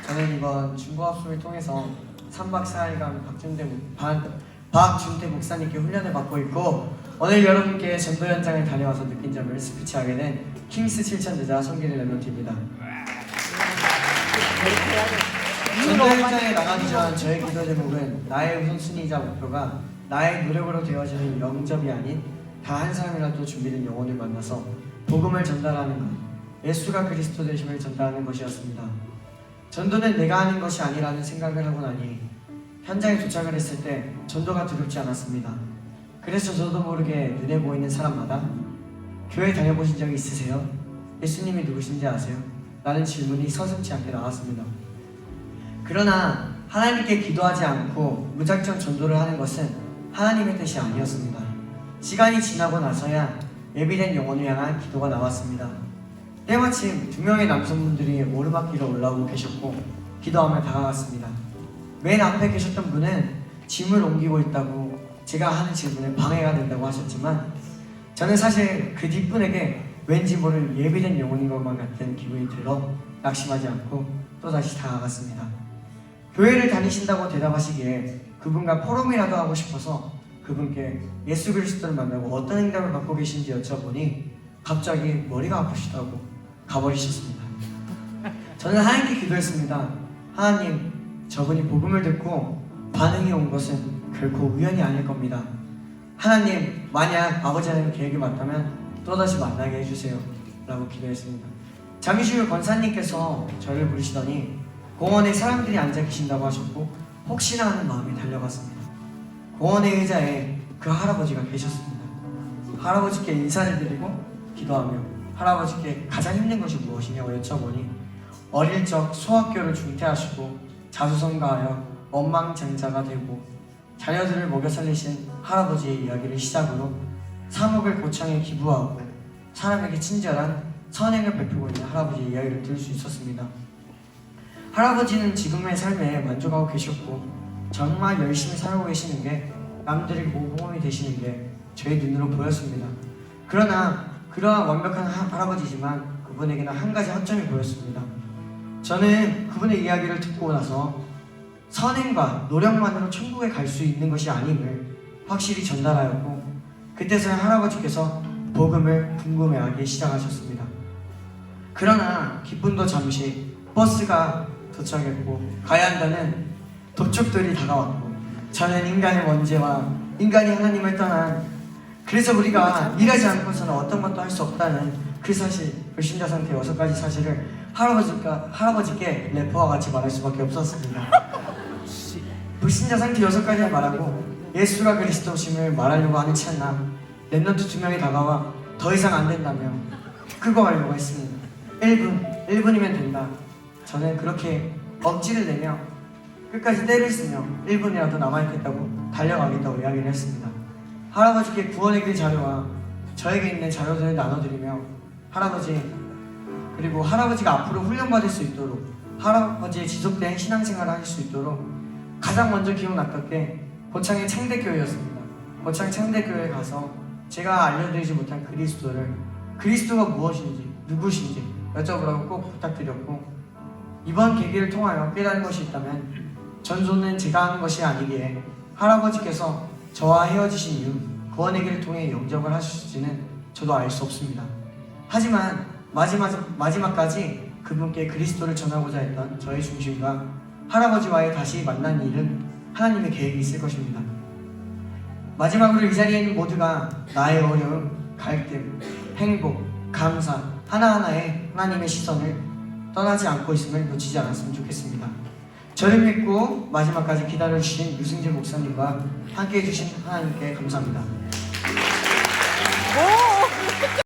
저는 이번 중고합숙을 통해서 3박 4일간 박준태 목사님께 훈련을 받고 있고 오늘 여러분께 전도 현장을 다녀와서 느낀 점을 스피치하게 된 킹스 7000대자 성길의 랩런트입니다. 전도 현장에 나가기 전 저의 기도 제목은 나의 우선순위이자 목표가 나의 노력으로 되어지는 영접이 아닌 다 한 사람이라도 준비된 영혼을 만나서 복음을 전달하는 것, 예수가 그리스도 되심을 전달하는 것이었습니다. 전도는 내가 하는 것이 아니라는 생각을 하고 나니 현장에 도착을 했을 때 전도가 두렵지 않았습니다. 그래서 저도 모르게 눈에 보이는 사람마다 교회 다녀보신 적이 있으세요? 예수님이 누구신지 아세요? 라는 질문이 서슴지 않게 나왔습니다. 그러나 하나님께 기도하지 않고 무작정 전도를 하는 것은 하나님의 뜻이 아니었습니다. 시간이 지나고 나서야 예비된 영혼을 향한 기도가 나왔습니다. 때마침 2명의 남성분들이 오르막길을 올라오고 계셨고 기도하며 다가갔습니다. 맨 앞에 계셨던 분은 짐을 옮기고 있다고 제가 하는 질문에 방해가 된다고 하셨지만 저는 사실 그 뒷분에게 왠지 모를 예비된 영혼인 것만 같은 기분이 들어 낙심하지 않고 또다시 다가갔습니다. 교회를 다니신다고 대답하시기에 그분과 포럼이라도 하고 싶어서 그분께 예수 그리스도를 만나고 어떤 행동을 갖고 계신지 여쭤보니 갑자기 머리가 아프시다고 가버리셨습니다. 저는 하나님께 기도했습니다. 하나님, 저분이 복음을 듣고 반응이 온 것은 결코 우연이 아닐 겁니다. 하나님, 만약 아버지 하나님의 계획이 맞다면 또다시 만나게 해주세요 라고 기도했습니다. 잠시 후 권사님께서 저를 부르시더니 공원에 사람들이 앉아 계신다고 하셨고 혹시나 하는 마음이 달려갔습니다. 공원의 의자에 그 할아버지가 계셨습니다. 할아버지께 인사를 드리고 기도하며 할아버지께 가장 힘든 것이 무엇이냐고 여쭤보니 어릴 적 소학교를 중퇴하시고 자수성가하여 원망쟁자가 되고 자녀들을 먹여 살리신 할아버지의 이야기를 시작으로 3억을 고창에 기부하고 사람에게 친절한 선행을 베푸고 있는 할아버지의 이야기를 들을 수 있었습니다. 할아버지는 지금의 삶에 만족하고 계셨고 정말 열심히 살고 계시는 게 남들이 모범이 되시는 게 저의 눈으로 보였습니다. 그러나 그러한 완벽한 할아버지지만 그분에게는 한 가지 허점이 보였습니다. 저는 그분의 이야기를 듣고 나서 선행과 노력만으로 천국에 갈 수 있는 것이 아님을 확실히 전달하였고 그때서야 할아버지께서 복음을 궁금해하기 시작하셨습니다. 그러나 기쁨도 잠시 버스가 도착했고 가야 한다는 도축들이 다가왔고 저는 인간의 먼지와 인간이 하나님을 떠난 그래서 우리가 일하지 않고서는 어떤 것도 할 수 없다는 그 사실, 불신자 상태 6가지 사실을 할아버지께 래퍼와 같이 말할 수밖에 없었습니다. 불신자 상태 6가지를 말하고 예수가 그리스도심을 말하려고 하는 찰나 랩런트 2명이 다가와 더 이상 안 된다며 끌고 가려고 했습니다. 1분이면 된다. 저는 그렇게 억지를 내며 끝까지 때를 쓰며 1분이라도 남아있겠다고 달려가겠다고 이야기를 했습니다. 할아버지께 구원의 길 자료와 저에게 있는 자료들을 나눠드리며 그리고 할아버지가 앞으로 훈련받을 수 있도록 할아버지의 지속된 신앙생활을 하실 수 있도록 가장 먼저 기억났던 게 고창의 창대교회였습니다. 고창 창대교회에 가서 제가 알려드리지 못한 그리스도가 무엇인지 누구신지 여쭤보라고 꼭 부탁드렸고 이번 계기를 통하여 깨달은 것이 있다면 전도는 제가 하는 것이 아니기에 할아버지께서 저와 헤어지신 이후 구원의 길을 통해 영접을 하실지는 저도 알 수 없습니다. 하지만 마지막까지 그분께 그리스도를 전하고자 했던 저의 중심과 할아버지와의 다시 만난 일은 하나님의 계획이 있을 것입니다. 마지막으로 이 자리에 있는 모두가 나의 어려움, 갈등, 행복, 감사 하나하나에 하나님의 시선을 떠나지 않고 있음을 놓치지 않았으면 좋겠습니다. 저를 믿고 마지막까지 기다려주신 유승재 목사님과 함께해 주신 하나님께 감사합니다.